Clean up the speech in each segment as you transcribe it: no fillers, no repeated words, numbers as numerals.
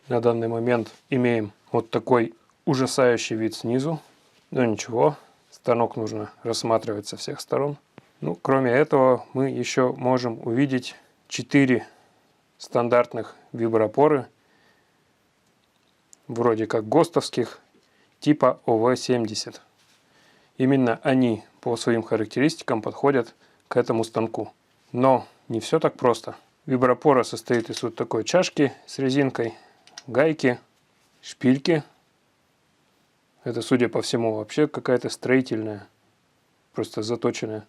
На данный момент имеем вот такой ужасающий вид снизу. Но ничего, станок нужно рассматривать со всех сторон. Ну, кроме этого, мы еще можем увидеть 4 стандартных виброопоры, вроде как ГОСТовских, типа ОВ-70. Именно они по своим характеристикам подходят к этому станку. Но не все так просто. Виброопора состоит из вот такой чашки с резинкой, гайки, шпильки. Это, судя по всему, вообще какая-то строительная, просто заточенная.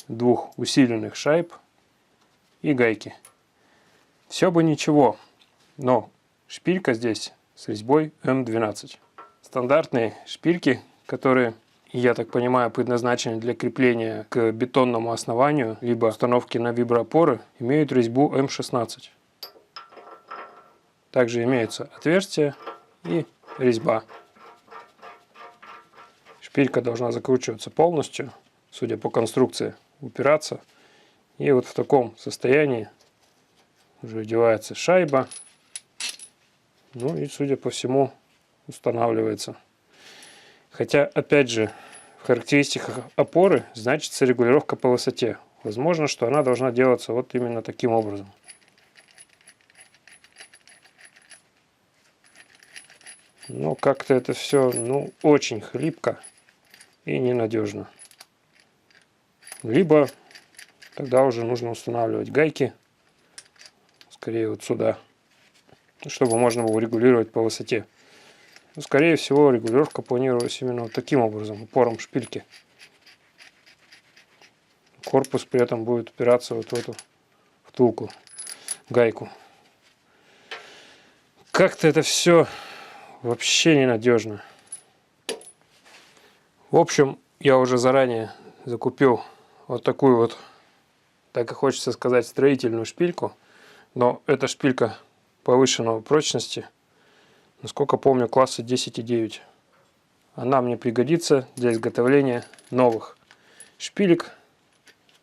2 усиленных шайб и гайки. Все бы ничего, но шпилька здесь с резьбой М12. Стандартные шпильки, которые, я так понимаю, предназначены для крепления к бетонному основанию, либо установки на виброопоры, имеют резьбу М16. Также имеются отверстия и резьба. Шпилька должна закручиваться полностью, судя по конструкции, упираться. И вот в таком состоянии уже одевается шайба. Ну и, судя по всему, устанавливается. Хотя, опять же, в характеристиках опоры значится регулировка по высоте. Возможно, что она должна делаться вот именно таким образом. Но как-то это все, очень хлипко и ненадежно. Либо тогда уже нужно устанавливать гайки, скорее вот сюда, чтобы можно было регулировать по высоте. Но, скорее всего, регулировка планировалась именно вот таким образом, упором шпильки. Корпус при этом будет упираться вот в эту втулку, гайку. Как-то это все вообще ненадежно. В общем, я уже заранее закупил вот такую вот, так и хочется сказать, строительную шпильку. Но эта шпилька повышенной прочности, насколько помню, класса 10,9. Она мне пригодится для изготовления новых шпилек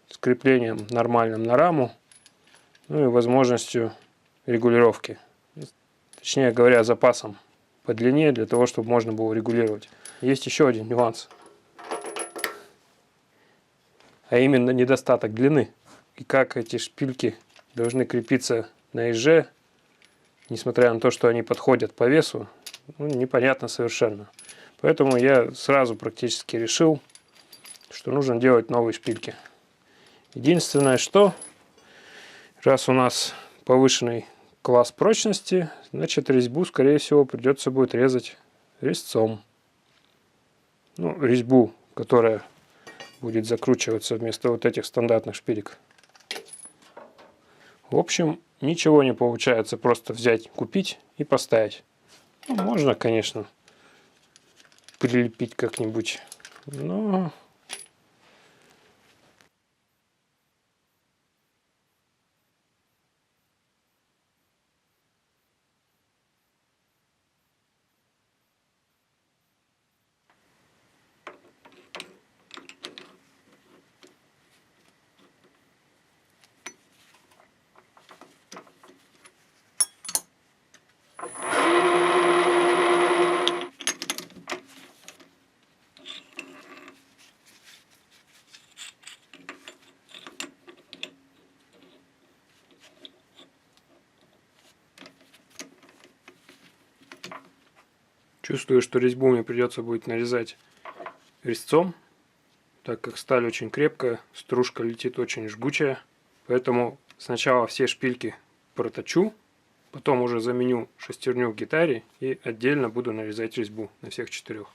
с креплением нормальным на раму, ну и возможностью регулировки. Точнее говоря, запасом по длине, для того, чтобы можно было регулировать. Есть еще один нюанс. А именно недостаток длины. И как эти шпильки должны крепиться на ЕЖ, несмотря на то, что они подходят по весу, непонятно совершенно. Поэтому я сразу практически решил, что нужно делать новые шпильки. Единственное, что раз у нас повышенный класс прочности, значит резьбу, скорее всего, придется будет резать резцом. Резьбу, которая будет закручиваться вместо вот этих стандартных шпилек. В общем, ничего не получается просто взять, купить и поставить. Можно, конечно, прилепить как-нибудь, но... Чувствую, что резьбу мне придется будет нарезать резцом, так как сталь очень крепкая, стружка летит очень жгучая. Поэтому сначала все шпильки проточу, потом уже заменю шестерню в гитаре и отдельно буду нарезать резьбу на всех 4.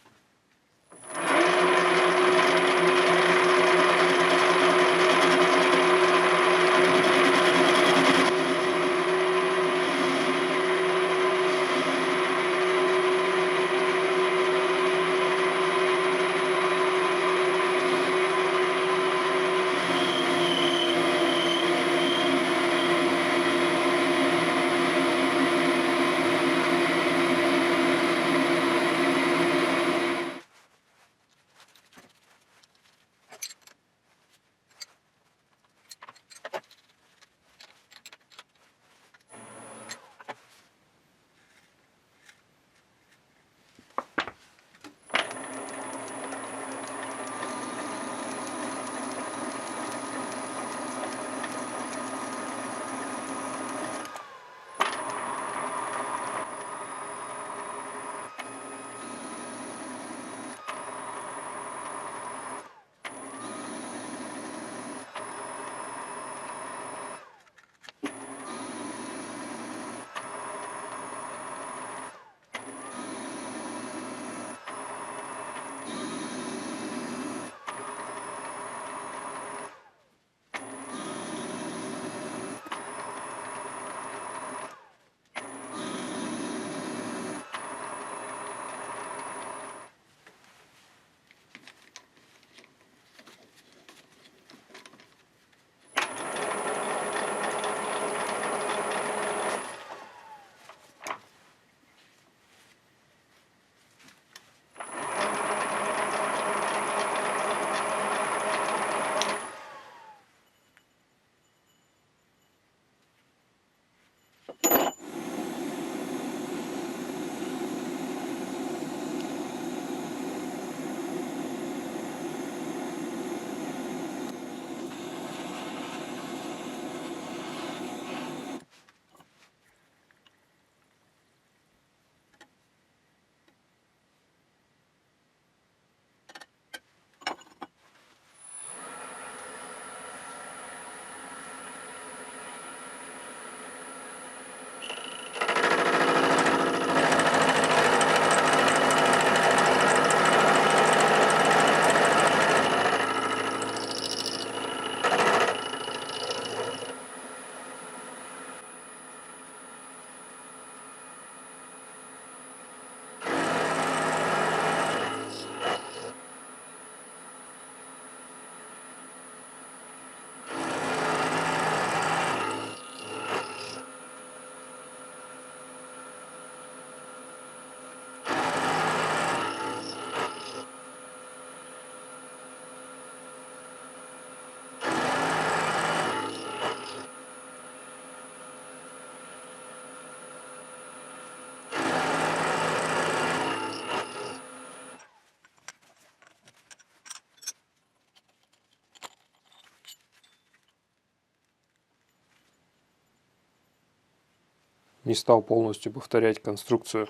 Не стал полностью повторять конструкцию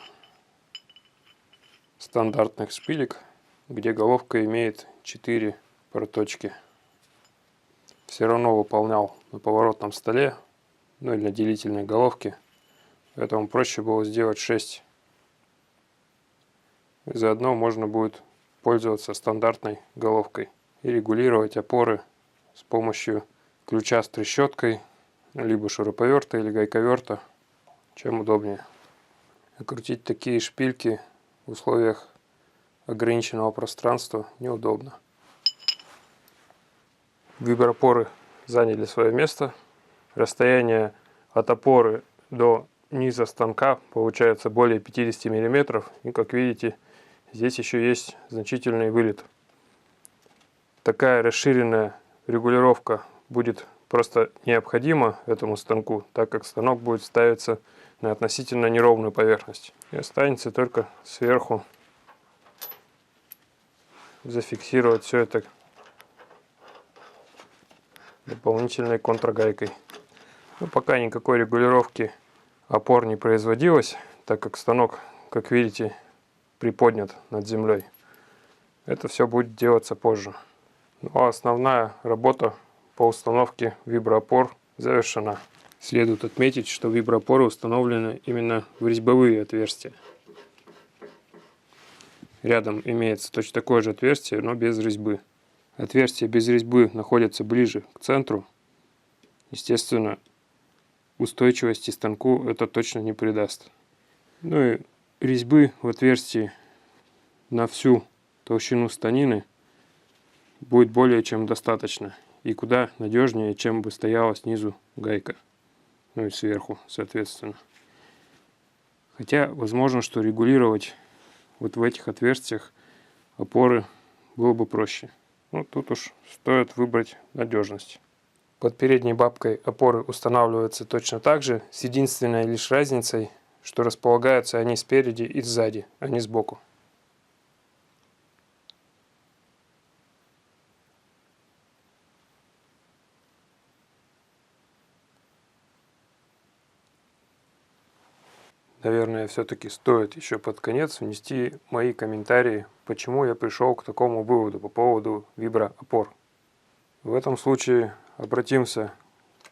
стандартных шпилек, где головка имеет 4 проточки. Все равно выполнял на поворотном столе, ну или на делительной головке, поэтому проще было сделать 6. И заодно можно будет пользоваться стандартной головкой и регулировать опоры с помощью ключа с трещоткой, либо шуруповерта или гайковерта, чем удобнее. Крутить такие шпильки в условиях ограниченного пространства неудобно. Вибропоры заняли свое место. Расстояние от опоры до низа станка получается более 50 мм. И как видите, здесь еще есть значительный вылет. Такая расширенная регулировка будет просто необходима этому станку, так как станок будет ставиться на относительно неровную поверхность. И останется только сверху зафиксировать все это дополнительной контргайкой. Но пока никакой регулировки опор не производилось, так как станок, как видите, приподнят над землей. Это все будет делаться позже. Ну, а основная работа по установке виброопор завершена. Следует отметить, что виброопоры установлены именно в резьбовые отверстия. Рядом имеется точно такое же отверстие, но без резьбы. Отверстие без резьбы находится ближе к центру. Естественно, устойчивости станку это точно не придаст. Ну и резьбы в отверстии на всю толщину станины будет более чем достаточно. И куда надежнее, чем бы стояла снизу гайка. Ну и сверху, соответственно. Хотя, возможно, что регулировать вот в этих отверстиях опоры было бы проще. Ну, тут уж стоит выбрать надежность. Под передней бабкой опоры устанавливаются точно так же, с единственной лишь разницей, что располагаются они спереди и сзади, а не сбоку. Наверное, все-таки стоит еще под конец внести мои комментарии, почему я пришел к такому выводу по поводу виброопор. В этом случае обратимся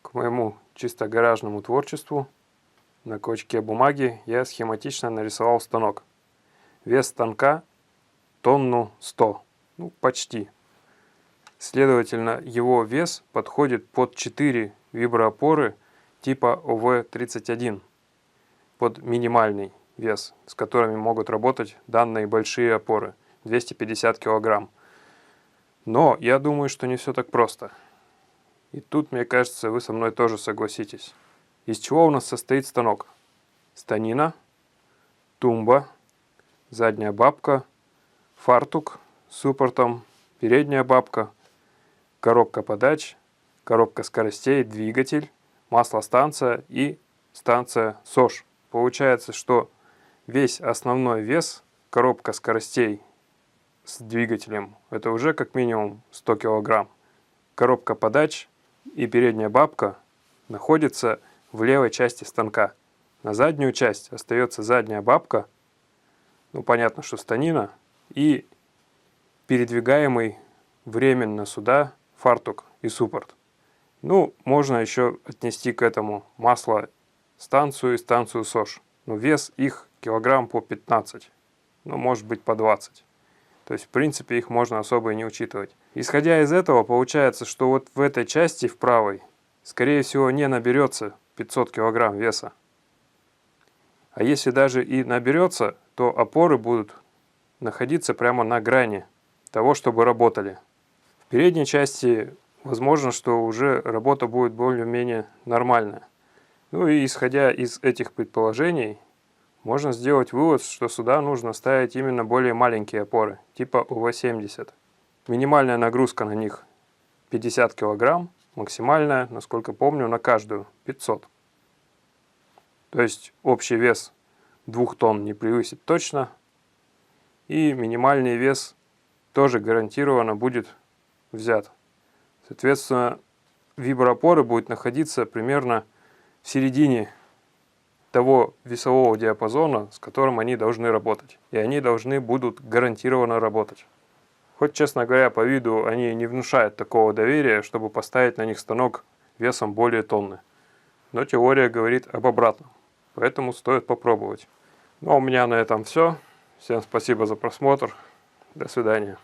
к моему чисто гаражному творчеству. На клочке бумаги я схематично нарисовал станок. Вес станка 1 100 тонн, ну почти. Следовательно, его вес подходит под 4 виброопоры типа ОВ-31. Под минимальный вес, с которыми могут работать данные большие опоры, 250 кг. Но я думаю, что не все так просто. И тут, мне кажется, вы со мной тоже согласитесь. Из чего у нас состоит станок? Станина, тумба, задняя бабка, фартук с суппортом, передняя бабка, коробка подач, коробка скоростей, двигатель, маслостанция и станция СОЖ. Получается, что весь основной вес, коробка скоростей с двигателем, это уже как минимум 100 кг. Коробка подач и передняя бабка находятся в левой части станка. На заднюю часть остается задняя бабка, ну понятно, что станина, и передвигаемый временно сюда фартук и суппорт. Ну, можно еще отнести к этому маслостанцию и станцию СОЖ. Но вес их килограмм по 15, ну может быть по 20. То есть в принципе их можно особо и не учитывать. Исходя из этого получается, что вот в этой части в правой скорее всего не наберется 500 кг веса. А если даже и наберется, то опоры будут находиться прямо на грани того, чтобы работали. В передней части возможно, что уже работа будет более-менее нормальная. Ну и исходя из этих предположений, можно сделать вывод, что сюда нужно ставить именно более маленькие опоры, типа УВ-70. Минимальная нагрузка на них 50 кг, максимальная, насколько помню, на каждую 500. То есть общий вес 2 тонн не превысит точно. И минимальный вес тоже гарантированно будет взят. Соответственно, виброопоры будут находиться примерно в середине того весового диапазона, с которым они должны работать. И они должны будут гарантированно работать. Хоть, честно говоря, по виду они не внушают такого доверия, чтобы поставить на них станок весом более тонны. Но теория говорит об обратном. Поэтому стоит попробовать. Ну а у меня на этом все. Всем спасибо за просмотр. До свидания.